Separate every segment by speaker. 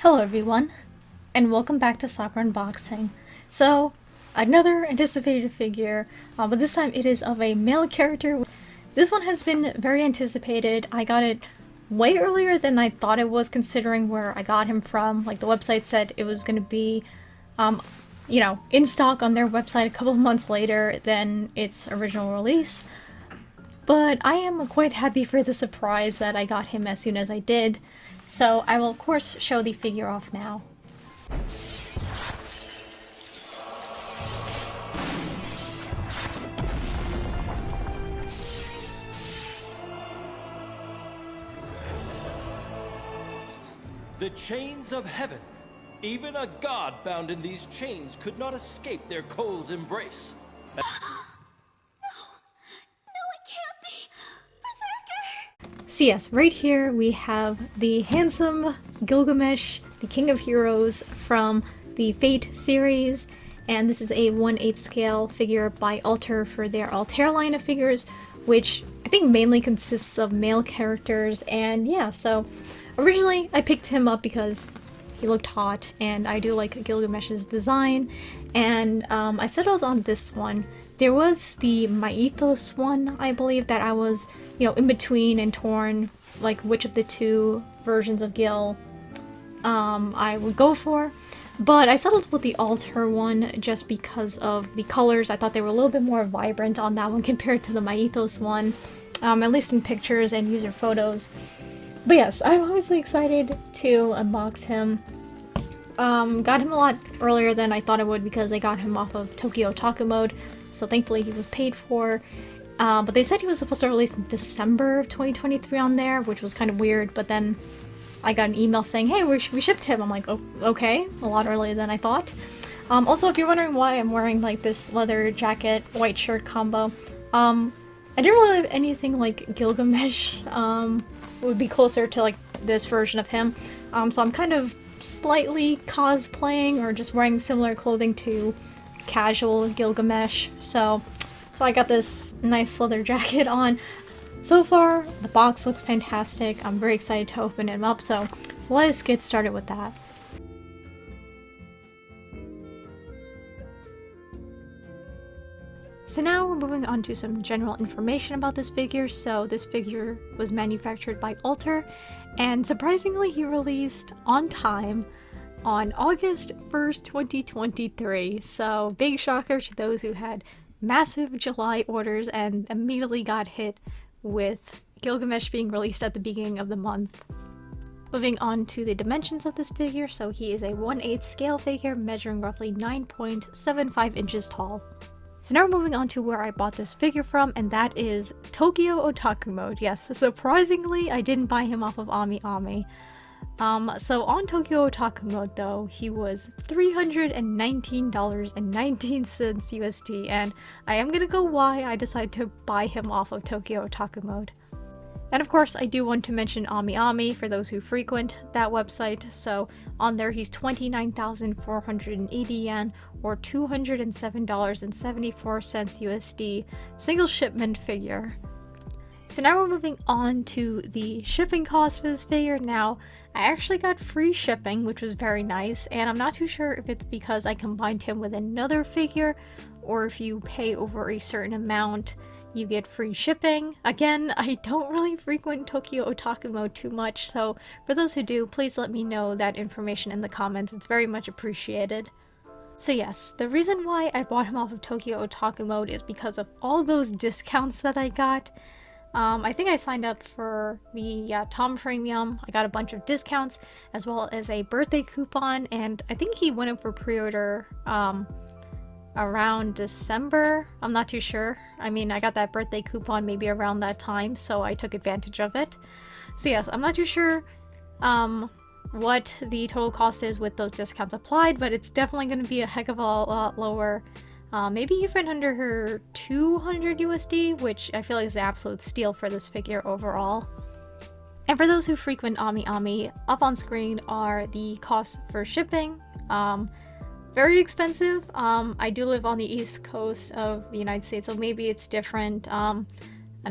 Speaker 1: Hello everyone, and welcome back to Soccer Unboxing. So, another anticipated figure, but this time it is of a male character. This one has been very anticipated. I got it way earlier than I thought it was, considering where I got him from. Like, the website said it was going to be, in stock on their website a couple of months later than its original release. But I am quite happy for the surprise that I got him as soon as I did. So I will of course show the figure off now.
Speaker 2: The chains of heaven. Even a god bound in these chains could not escape their cold embrace.
Speaker 1: So yes, right here we have the handsome Gilgamesh, the King of Heroes from the Fate series, and this is a 1/8 scale figure by Alter for their Altair line of figures, which I think mainly consists of male characters. And yeah, so originally I picked him up because he looked hot, and I do like Gilgamesh's design, and I settled on this one. There was the Mythos one, I believe, that I was, in between and torn, like which of the two versions of Gil I would go for. But I settled with the Alter one just because of the colors. I thought they were a little bit more vibrant on that one compared to the Mythos one, at least in pictures and user photos. But yes, I'm obviously excited to unbox him. Got him a lot earlier than I thought I would because I got him off of Tokyo Otaku Mode, so thankfully he was paid for. But they said he was supposed to release in December of 2023 on there, which was kind of weird, but then I got an email saying, hey, we shipped him. I'm like, oh, okay, a lot earlier than I thought. Also, if you're wondering why I'm wearing like this leather jacket, white shirt combo, I didn't really have anything like Gilgamesh. Would be closer to like this version of him. So I'm kind of slightly cosplaying or just wearing similar clothing to casual Gilgamesh. So I got this nice leather jacket on. So far, the box looks fantastic. I'm very excited to open him up, so let us get started with that. So now we're moving on to some general information about this figure. So this figure was manufactured by Alter, and surprisingly he released on time on August 1st, 2023. So big shocker to those who had massive July orders and immediately got hit with Gilgamesh being released at the beginning of the month. Moving on to the dimensions of this figure, so he is a 1/8 scale figure measuring roughly 9.75 inches tall. So now we're moving on to where I bought this figure from, and that is Tokyo Otaku Mode. Yes, surprisingly I didn't buy him off of AmiAmi. So on Tokyo Otaku Mode though, he was $319.19 USD, and I am gonna go why I decided to buy him off of Tokyo Otaku Mode. And of course, I do want to mention AmiAmi for those who frequent that website. So on there, he's 29,480 yen, or $207.74 USD, single shipment figure. So now we're moving on to the shipping cost for this figure. Now, I actually got free shipping, which was very nice, and I'm not too sure if it's because I combined him with another figure, or if you pay over a certain amount, you get free shipping. Again, I don't really frequent Tokyo Otaku Mode too much, so for those who do, please let me know that information in the comments. It's very much appreciated. So yes, the reason why I bought him off of Tokyo Otaku Mode is because of all those discounts that I got. I think I signed up for the Tom Premium. I got a bunch of discounts, as well as a birthday coupon, and I think he went up for pre-order around December. I'm not too sure. I mean, I got that birthday coupon maybe around that time, so I took advantage of it. So yes, I'm not too sure what the total cost is with those discounts applied, but it's definitely going to be a heck of a lot lower. Maybe even under her 200 USD, which I feel like is an absolute steal for this figure overall. And for those who frequent AmiAmi, up on screen are the costs for shipping. Very expensive. I do live on the east coast of the United States, so maybe it's different in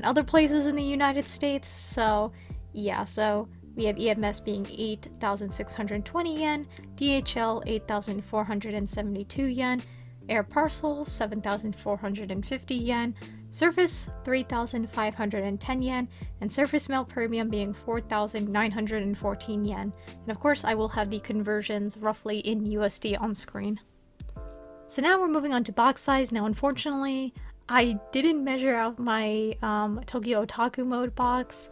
Speaker 1: other places in the United States. So yeah, so We have EMS being 8,620 yen, DHL 8,472 yen, air parcel 7,450 yen, surface 3,510 yen, and surface mail premium being 4,914 yen. And of course, I will have the conversions roughly in USD on screen. So now we're moving on to box size. Now, unfortunately, I didn't measure out my Tokyo Otaku mode box,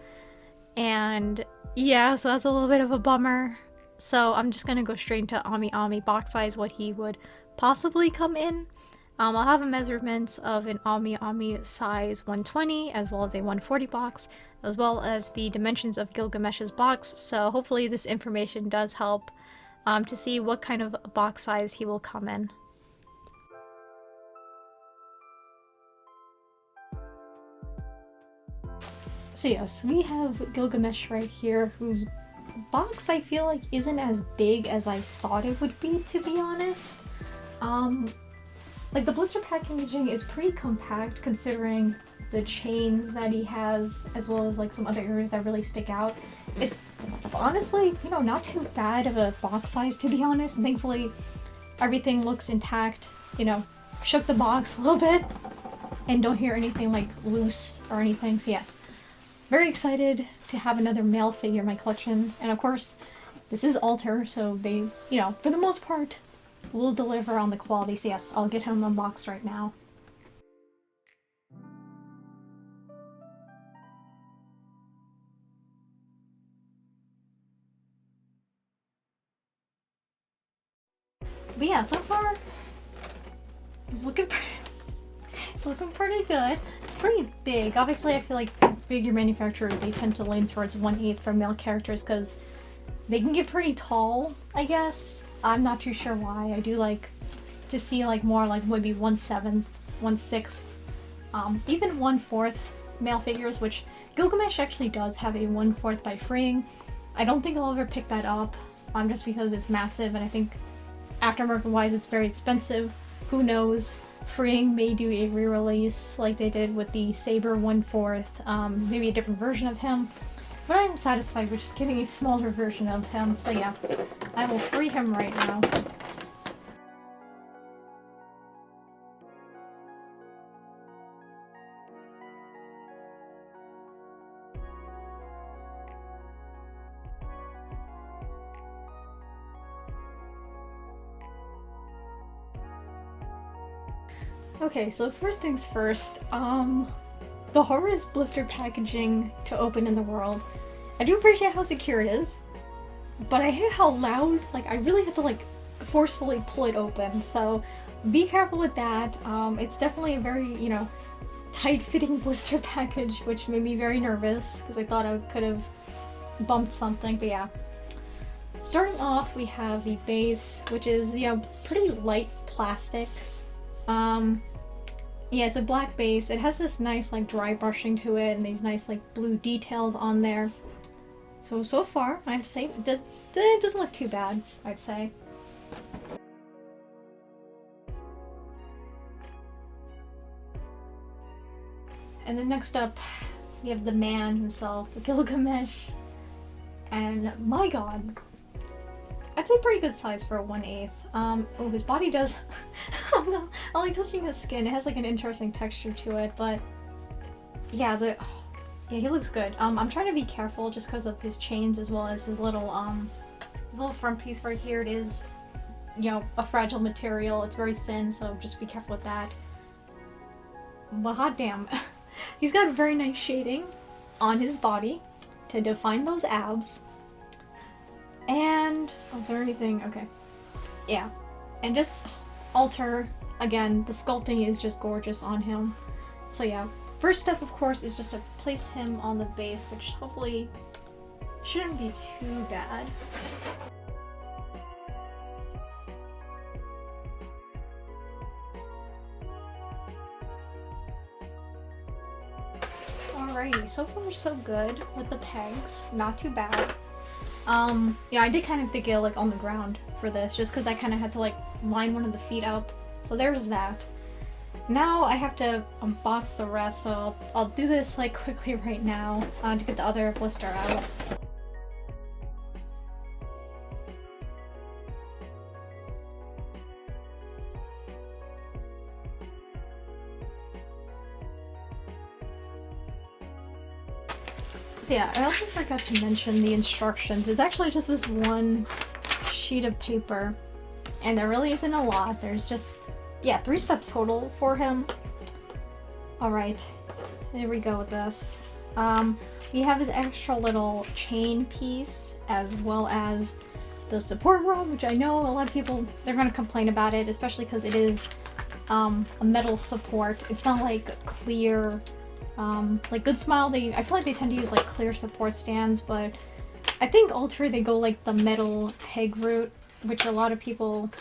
Speaker 1: and yeah, so that's a little bit of a bummer. So I'm just gonna go straight into Ami box size, what he would possibly come in. I'll have a measurements of an Ami size 120 as well as a 140 box, as well as the dimensions of Gilgamesh's box. So hopefully this information does help to see what kind of box size he will come in. So yes, we have Gilgamesh right here, whose box I feel like isn't as big as I thought it would be, to be honest. Like the blister packaging is pretty compact considering the chains that he has, as well as like some other areas that really stick out. It's honestly, you know, not too bad of a box size, to be honest. And thankfully everything looks intact. You know, shook the box a little bit and don't hear anything like loose or anything. So yes. Very excited to have another male figure in my collection, and of course, this is Alter, so they, you know, for the most part, will deliver on the quality, so yes, I'll get him unboxed right now. But yeah, so far, he's looking pretty good. It's pretty big. Obviously, I feel like figure manufacturers, they tend to lean towards 1/8 for male characters because they can get pretty tall, I guess. I'm not too sure why. I do like to see like more like maybe 1/7, 1/6, even 1/4 male figures, which Gilgamesh actually does have a 1/4 by freeing. I don't think I'll ever pick that up, just because it's massive, and I think aftermarket wise it's very expensive. Who knows? Freeing may do a re-release like they did with the Saber 1/4, maybe a different version of him. But I'm satisfied with just getting a smaller version of him, so yeah, I will free him right now. Okay, so first things first, the hardest blister packaging to open in the world. I do appreciate how secure it is, but I hate how loud, like I really have to like forcefully pull it open, so be careful with that. It's definitely a very, you know, tight-fitting blister package, which made me very nervous because I thought I could have bumped something, but yeah. Starting off, we have the base, which is, you know, pretty light plastic. Yeah, it's a black base. It has this nice like dry brushing to it and these nice like blue details on there. So far, I have to say, it doesn't look too bad, I'd say. And then next up, we have the man himself, Gilgamesh. And my god, I'd say pretty good size for a 1/8. Oh, his body does. I'm only touching his skin. It has like an interesting texture to it, but yeah, yeah, he looks good. I'm trying to be careful just because of his chains as well as his little front piece right here. It is, you know, a fragile material. It's very thin, so just be careful with that. But hot damn, he's got very nice shading on his body to define those abs. And is there anything? Okay, yeah, and just Alter again. The sculpting is just gorgeous on him. So yeah, first step of course is just to place him on the base, which hopefully shouldn't be too bad. Alrighty, so far so good with the pegs. Not too bad. You know, I did kind of have to get like on the ground for this, just because I kind of had to like line one of the feet up. So there's that. Now I have to unbox the rest, so I'll do this like quickly right now to get the other blister out. So yeah, I also forgot to mention the instructions. It's actually just this one sheet of paper, and there really isn't a lot. There's just, yeah, 3 steps total for him. Alright, there we go with this. We have his extra little chain piece, as well as the support rod, which I know a lot of people, they're gonna complain about it, especially because it is a metal support. It's not like clear, like Good Smile, I feel like they tend to use like clear support stands, but I think Alter, they go like the metal peg route, which a lot of people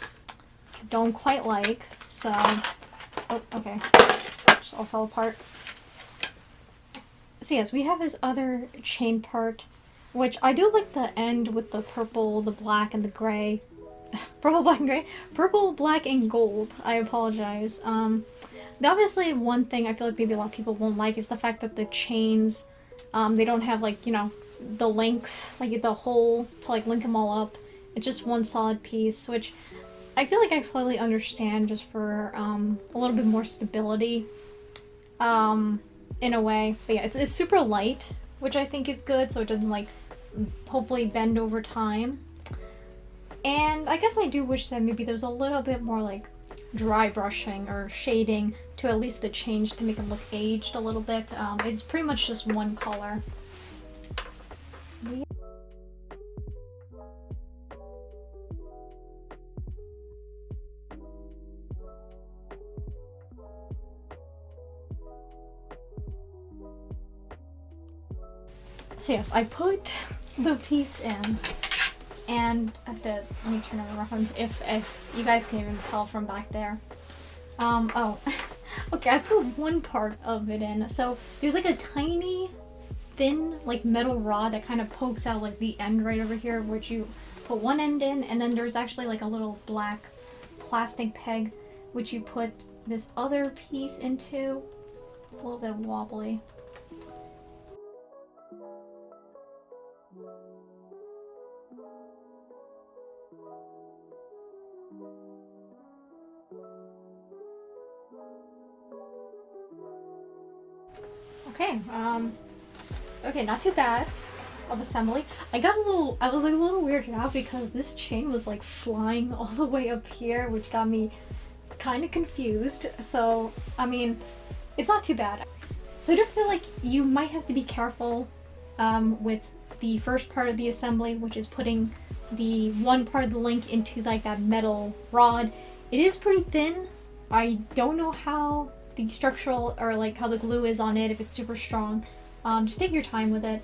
Speaker 1: don't quite like, so... Oh, okay. Just all fell apart. So yes, we have his other chain part, which I do like the end with the purple, the black, and the gray. Purple, black, and gray? Purple, black, and gold. I apologize. Obviously one thing I feel like maybe a lot of people won't like is the fact that the chains, they don't have like, you know, the links, like the hole to like link them all up. It's just one solid piece, which I feel like I slightly understand just for a little bit more stability. In a way, but yeah, it's super light, which I think is good, so it doesn't like hopefully bend over time. And I guess I do wish that maybe there's a little bit more like dry brushing or shading to at least the change to make them look aged a little bit. It's pretty much just one color. So yes, I put the piece in, and I have to, let me turn it around if you guys can even tell from back there. Oh, okay, I put one part of it in. So there's like a tiny, thin, like metal rod that kind of pokes out like the end right over here, which you put one end in, and then there's actually like a little black plastic peg, which you put this other piece into. It's a little bit wobbly. Okay, okay, not too bad of assembly. I was like a little weirded out because this chain was like flying all the way up here, which got me kind of confused. So, I mean, it's not too bad. So I do feel like you might have to be careful with the first part of the assembly, which is putting the one part of the link into like that metal rod. It is pretty thin. I don't know how the structural or like how the glue is on it, if it's super strong. Just take your time with it.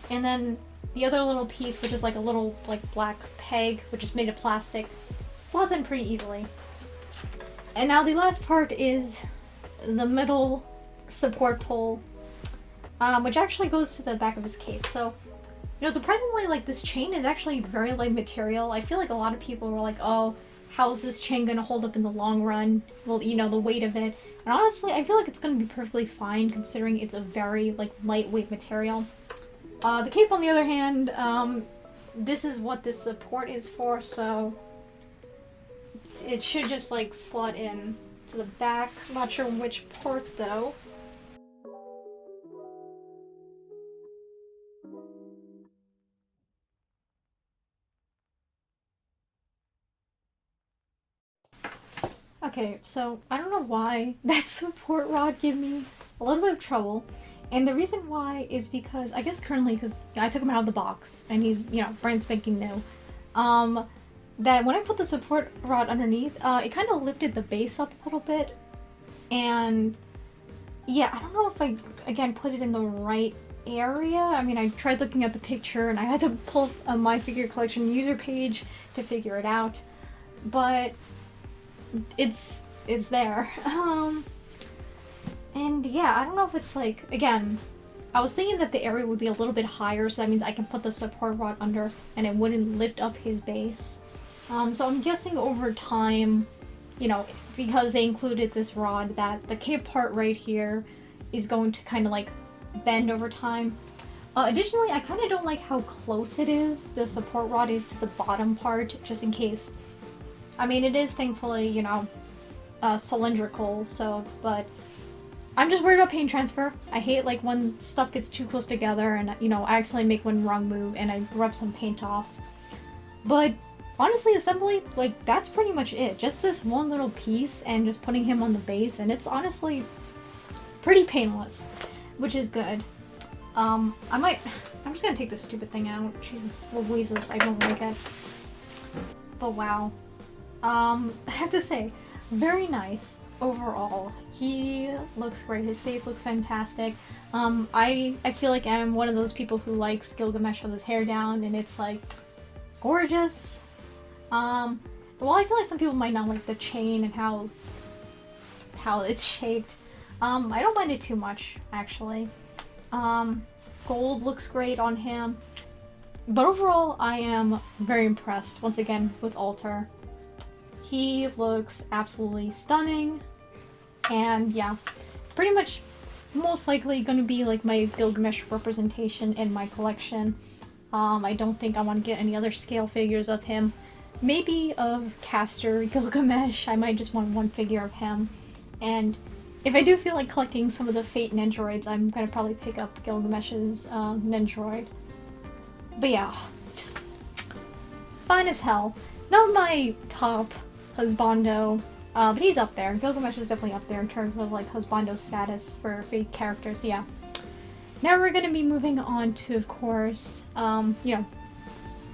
Speaker 1: And then the other little piece, which is like a little like black peg, which is made of plastic, slots in pretty easily. And now the last part is the middle support pole, which actually goes to the back of his cape. So, you know, surprisingly, like this chain is actually very light material. I feel like a lot of people were like, oh, how's this chain gonna hold up in the long run? Well, you know, the weight of it. And honestly, I feel like it's gonna be perfectly fine considering it's a very like lightweight material. The cape, on the other hand, this is what this support is for, so it should just like slot in to the back. I'm not sure which part though. Okay, so I don't know why that support rod gave me a little bit of trouble. And the reason why is because, I guess currently, because I took him out of the box, and he's, you know, brand spanking new, that when I put the support rod underneath, it kind of lifted the base up a little bit, and yeah, I don't know if I, again, put it in the right area. I mean, I tried looking at the picture, and I had to pull up my figure collection user page to figure it out, but it's there. And yeah, I don't know if it's like, again, I was thinking that the area would be a little bit higher, so that means I can put the support rod under and it wouldn't lift up his base. So I'm guessing over time, you know, because they included this rod, that the cape part right here is going to kind of like bend over time. Additionally, I kind of don't like how close it is, the support rod is to the bottom part, just in case. I mean, it is thankfully, you know, cylindrical, so, but I'm just worried about paint transfer. I hate like when stuff gets too close together and, you know, I accidentally make one wrong move and I rub some paint off. But honestly, assembly, like, that's pretty much it. Just this one little piece and just putting him on the base, and it's honestly pretty painless, which is good. I'm just gonna take this stupid thing out. Jesus Louises, I don't like it. But wow. I have to say, very nice overall. He looks great. His face looks fantastic. I feel like I'm one of those people who likes Gilgamesh with his hair down, and it's like gorgeous. Well, I feel like some people might not like the chain and how it's shaped. I don't mind it too much, actually. Gold looks great on him. But overall, I am very impressed, once again, with Alter. He looks absolutely stunning. And yeah, pretty much most likely going to be like my Gilgamesh representation in my collection. I don't think I want to get any other scale figures of him. Maybe of Caster Gilgamesh. I might just want one figure of him. And if I do feel like collecting some of the Fate Nendroids, I'm going to probably pick up Gilgamesh's Nendroid. But yeah, just fine as hell. Not my top husbando, but he's up there. Gilgamesh is definitely up there in terms of like husbando status for Fate characters, yeah. Now we're going to be moving on to, of course, you know,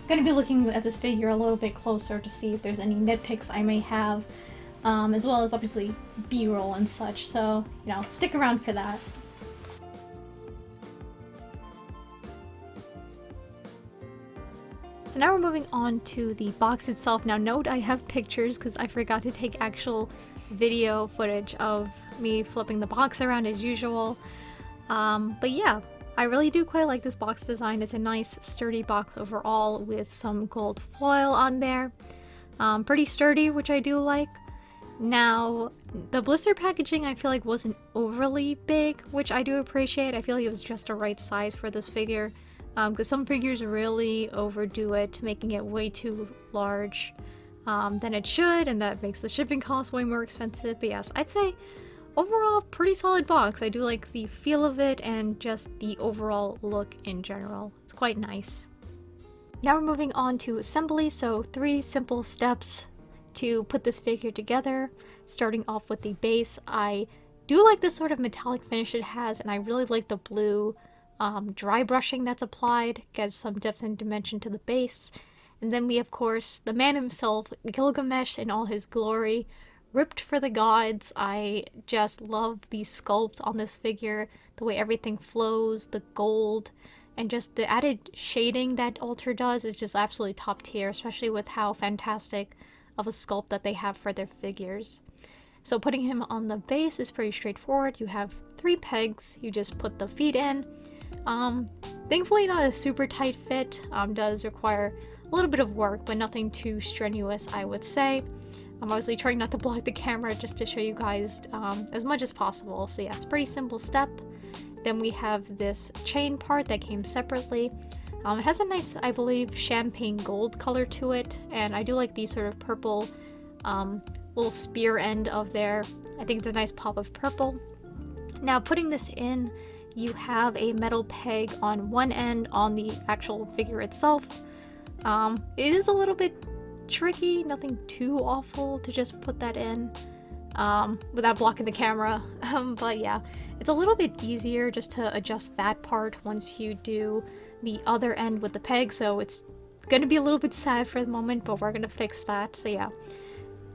Speaker 1: going to be looking at this figure a little bit closer to see if there's any nitpicks I may have, as well as obviously B-roll and such, so, you know, stick around for that. So now we're moving on to the box itself. Now note I have pictures because I forgot to take actual video footage of me flipping the box around as usual. But yeah, I really do quite like this box design. It's a nice sturdy box overall with some gold foil on there. Pretty sturdy, which I do like. Now, the blister packaging I feel like wasn't overly big, which I do appreciate. I feel like it was just the right size for this figure. Because some figures really overdo it, making it way too large than it should, and that makes the shipping costs way more expensive. But yes, I'd say overall pretty solid box. I do like the feel of it and just the overall look in general. It's quite nice. Now we're moving on to assembly, so 3 simple steps to put this figure together. Starting off with the base, I do like this sort of metallic finish it has, and I really like the blue dry brushing that's applied, gives some depth and dimension to the base. And then we, of course, the man himself, Gilgamesh in all his glory, ripped for the gods. I just love the sculpt on this figure, the way everything flows, the gold, and just the added shading that Alter does is just absolutely top tier, especially with how fantastic of a sculpt that they have for their figures. So putting him on the base is pretty straightforward. You have 3 pegs, you just put the feet in. Thankfully not a super tight fit, does require a little bit of work, but nothing too strenuous, I would say. I'm obviously trying not to block the camera just to show you guys as much as possible. So yes, pretty simple step. Then we have this chain part that came separately. It has a nice, I believe, champagne gold color to it, and I do like the sort of purple little spear end of there. I think it's a nice pop of purple. Now putting this in, you have a metal peg on one end on the actual figure itself. It is a little bit tricky, nothing too awful to just put that in without blocking the camera. But yeah, it's a little bit easier just to adjust that part once you do the other end with the peg, so it's gonna be a little bit sad for the moment, but we're gonna fix that, so yeah.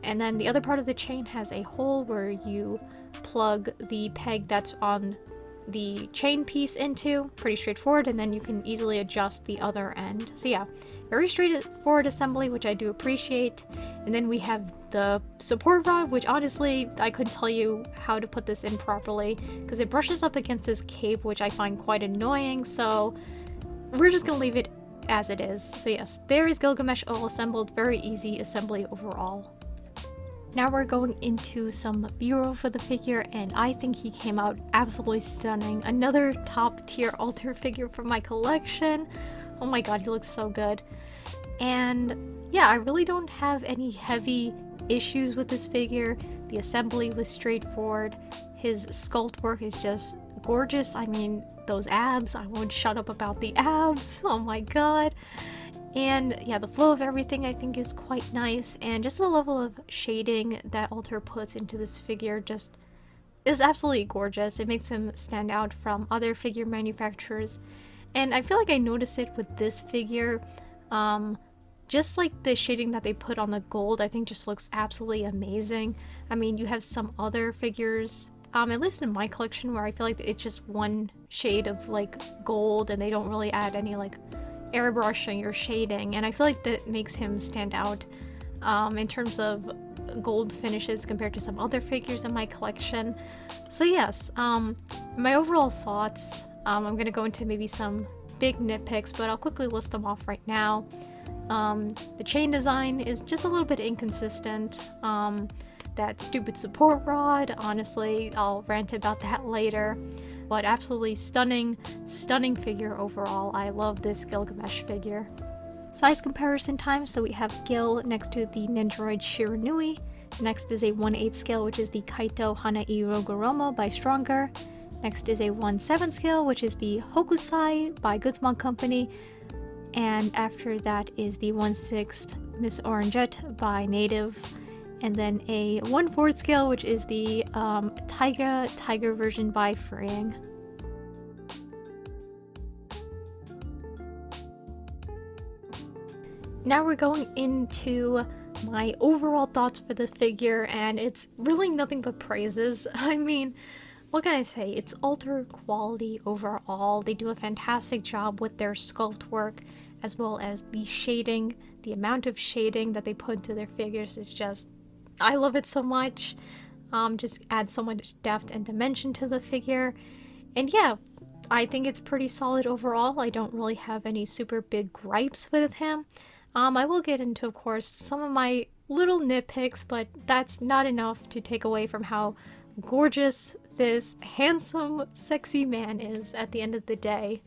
Speaker 1: And then the other part of the chain has a hole where you plug the peg that's on the chain piece into, pretty straightforward, and then you can easily adjust the other end. So yeah, very straightforward assembly, which I do appreciate. And then we have the support rod, which honestly I couldn't tell you how to put this in properly because it brushes up against this cape, which I find quite annoying, so we're just gonna leave it as it is. So yes, there is Gilgamesh all assembled. Very easy assembly overall. Now we're going into some B-roll for the figure, and I think he came out absolutely stunning. Another top tier Alter figure from my collection. Oh my god, he looks so good. And yeah, I really don't have any heavy issues with this figure. The assembly was straightforward. His sculpt work is just gorgeous. I mean, those abs, I won't shut up about the abs. Oh my god. And yeah, the flow of everything I think is quite nice, and just the level of shading that Alter puts into this figure just is absolutely gorgeous. It makes him stand out from other figure manufacturers, and I feel like I noticed it with this figure. Just like the shading that they put on the gold, I think just looks absolutely amazing. I mean, you have some other figures, at least in my collection, where I feel like it's just one shade of like gold and they don't really add any like airbrushing or shading, and I feel like that makes him stand out in terms of gold finishes compared to some other figures in my collection. So yes, my overall thoughts, I'm gonna go into maybe some big nitpicks, but I'll quickly list them off right now. The chain design is just a little bit inconsistent. That stupid support rod, honestly, I'll rant about that later. But absolutely stunning figure overall. I love this Gilgamesh figure. Size comparison time, so we have Gil next to the Nendoroid Shiranui. Next is a 1/8 scale, which is the Kaito Hanai Rogoromo by Stronger. Next is a 1/7 scale, which is the Hokusai by Goodsmog Company. And after that is the 1/6 Miss Orangette by Native. And then a 1/4 scale, which is the Tiger version by Freeing. Now we're going into my overall thoughts for this figure, and it's really nothing but praises. I mean, what can I say? It's Alter quality overall. They do a fantastic job with their sculpt work, as well as the shading. The amount of shading that they put into their figures is just, I love it so much. Just adds so much depth and dimension to the figure. And yeah, I think it's pretty solid overall. I don't really have any super big gripes with him. I will get into, of course, some of my little nitpicks, but that's not enough to take away from how gorgeous this handsome, sexy man is at the end of the day.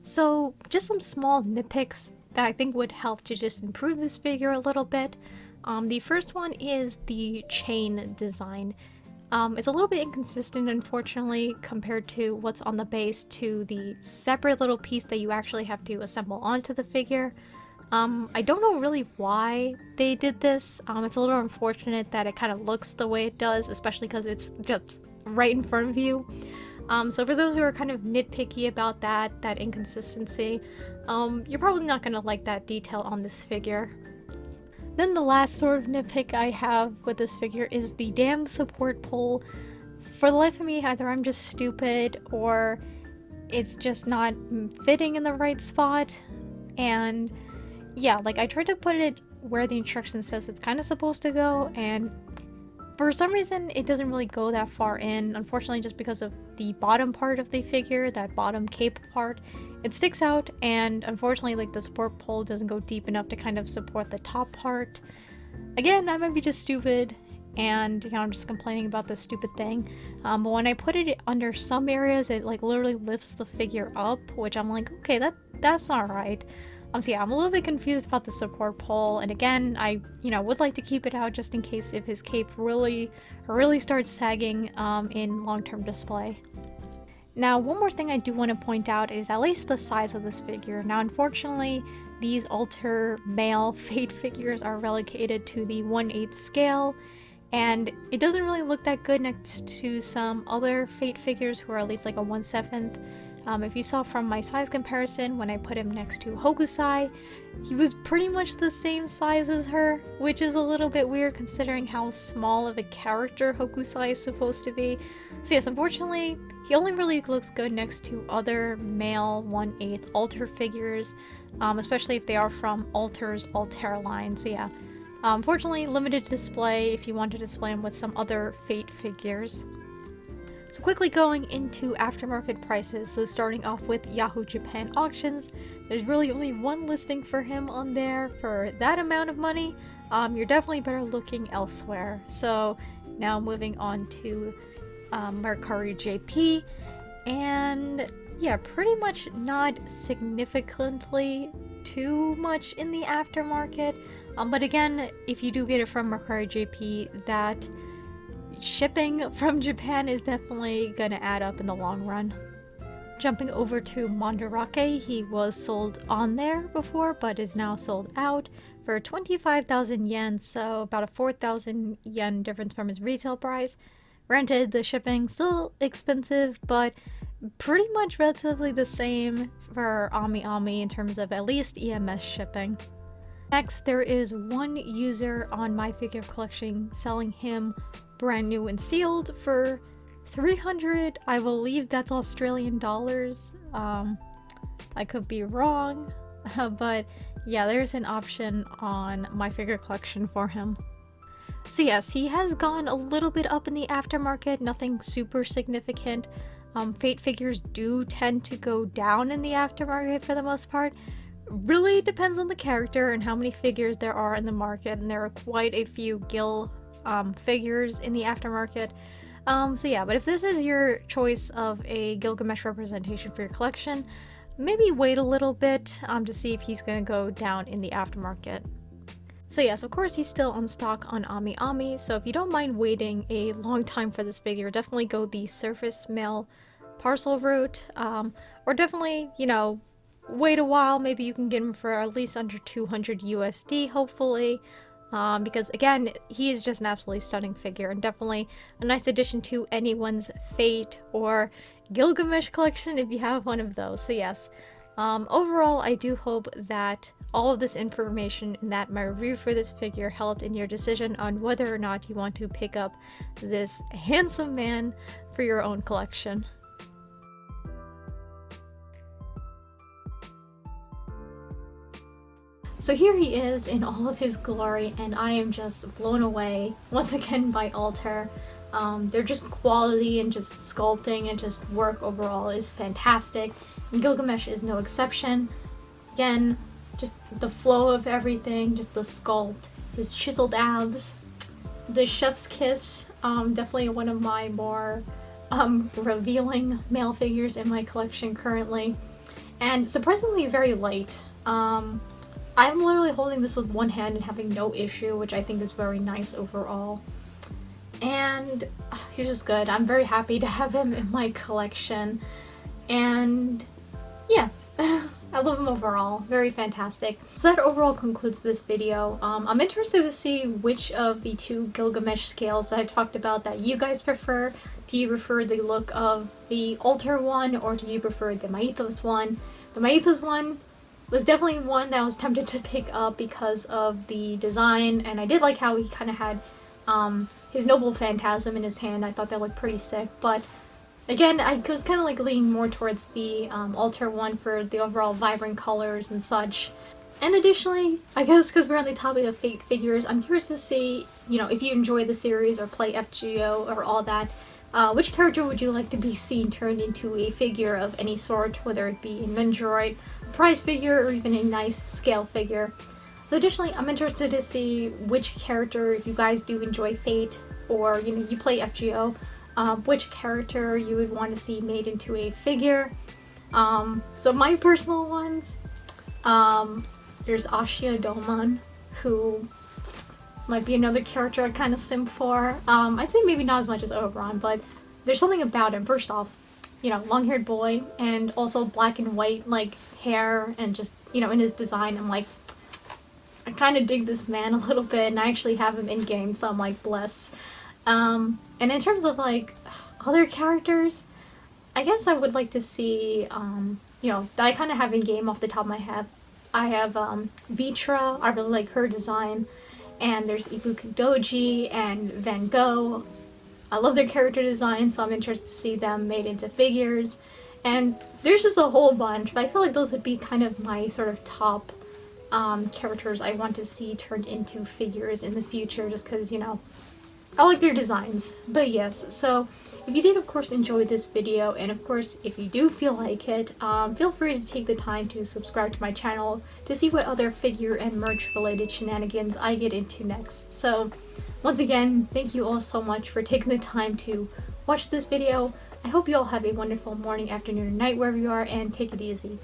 Speaker 1: So, just some small nitpicks that I think would help to just improve this figure a little bit. The first one is the chain design. It's a little bit inconsistent, unfortunately, compared to what's on the base to the separate little piece that you actually have to assemble onto the figure. I don't know really why they did this. It's a little unfortunate that it kind of looks the way it does, especially because it's just right in front of you. So for those who are kind of nitpicky about that inconsistency, you're probably not going to like that detail on this figure. Then the last sort of nitpick I have with this figure is the damn support pole. For the life of me, either I'm just stupid or it's just not fitting in the right spot. And yeah, like I tried to put it where the instruction says it's kind of supposed to go, and for some reason it doesn't really go that far in, unfortunately, just because of the bottom part of the figure, that bottom cape part. It sticks out, and unfortunately, like, the support pole doesn't go deep enough to kind of support the top part. Again, I might be just stupid, and you know, I'm just complaining about this stupid thing. But when I put it under some areas, it like literally lifts the figure up, which I'm like, okay, that's not right. So yeah, I'm a little bit confused about the support pole, and again, I would like to keep it out just in case if his cape really starts sagging in long-term display. Now, one more thing I do want to point out is at least the size of this figure. Now, unfortunately, these Alter male Fate figures are relegated to the 1/8 scale, and it doesn't really look that good next to some other Fate figures who are at least like a 1/7. If you saw from my size comparison, when I put him next to Hokusai, he was pretty much the same size as her, which is a little bit weird considering how small of a character Hokusai is supposed to be. So yes, unfortunately, he only really looks good next to other male 1/8 Alter figures, especially if they are from Alter's Altair line. So yeah, unfortunately, limited display if you want to display him with some other Fate figures. So quickly going into aftermarket prices, so starting off with Yahoo Japan Auctions, there's really only one listing for him on there. For that amount of money, you're definitely better looking elsewhere. So now moving on to Mercari JP, and yeah, pretty much not significantly too much in the aftermarket, but again, if you do get it from Mercari JP, that shipping from Japan is definitely gonna add up in the long run. Jumping over to Mandarake, he was sold on there before, but is now sold out for 25,000 yen, so about a 4,000 yen difference from his retail price. Granted, the shipping still expensive, but pretty much relatively the same for Ami Ami in terms of at least EMS shipping. Next, there is one user on My Figure Collection selling him brand new and sealed for 300, I believe that's Australian dollars. I could be wrong, but yeah, there's an option on My Figure Collection for him. So yes, he has gone a little bit up in the aftermarket, nothing super significant. Fate figures do tend to go down in the aftermarket for the most part. Really depends on the character and how many figures there are in the market, and there are quite a few Gil figures in the aftermarket. So yeah, but if this is your choice of a Gilgamesh representation for your collection, maybe wait a little bit to see if he's going to go down in the aftermarket. So yes, of course he's still on stock on Ami Ami, so if you don't mind waiting a long time for this figure, definitely go the surface mail parcel route, or definitely, you know, wait a while. Maybe you can get him for at least under 200 USD, hopefully. Because again, he is just an absolutely stunning figure and definitely a nice addition to anyone's Fate or Gilgamesh collection if you have one of those. So yes, overall I do hope that all of this information and that my review for this figure helped in your decision on whether or not you want to pick up this handsome man for your own collection. So here he is in all of his glory, and I am just blown away once again by Alter. They're just quality and just sculpting and just work overall is fantastic, and Gilgamesh is no exception. Again, just the flow of everything, just the sculpt, his chiseled abs, the chef's kiss, definitely one of my more revealing male figures in my collection currently, and surprisingly very light. I'm literally holding this with one hand and having no issue, which I think is very nice overall. And he's just good. I'm very happy to have him in my collection. And yeah, I love him overall. Very fantastic. So that overall concludes this video. I'm interested to see which of the two Gilgamesh scales that I talked about that you guys prefer. Do you prefer the look of the Alter one, or do you prefer the Maithos one? The Maithos one was definitely one that I was tempted to pick up because of the design, and I did like how he kind of had his noble phantasm in his hand. I thought that looked pretty sick, but again, I was kind of like leaning more towards the Alter one for the overall vibrant colors and such. And additionally, I guess because we're on the topic of Fate figures, I'm curious to see, you know, if you enjoy the series or play FGO or all that, which character would you like to be seen turned into a figure of any sort, whether it be a Nendoroid, a prize figure, or even a nice scale figure. So additionally, I'm interested to see which character, if you guys do enjoy Fate, or you know, you play FGO, which character you would want to see made into a figure. So my personal ones, there's Ashia Doman, who might be another character I kind of simp for. I'd say maybe not as much as Oberon, but there's something about him. First off, you know, long-haired boy, and also black and white, like, hair, and just, you know, in his design, I'm like, I kind of dig this man a little bit, and I actually have him in-game, so I'm like, bless. And in terms of, like, other characters, I guess I would like to see, you know, that I kind of have in-game off the top of my head. I have, Vitra, I really like her design, and there's Ibuki Doji and Van Gogh. I love their character design, so I'm interested to see them made into figures. And there's just a whole bunch, but I feel like those would be kind of my sort of top characters I want to see turned into figures in the future, just because, you know, I like their designs. But yes, so if you did of course enjoy this video, and of course if you do feel like it, feel free to take the time to subscribe to my channel to see what other figure and merch related shenanigans I get into next. So once again, thank you all so much for taking the time to watch this video. I hope you all have a wonderful morning, afternoon, or night wherever you are, and take it easy.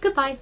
Speaker 1: Goodbye!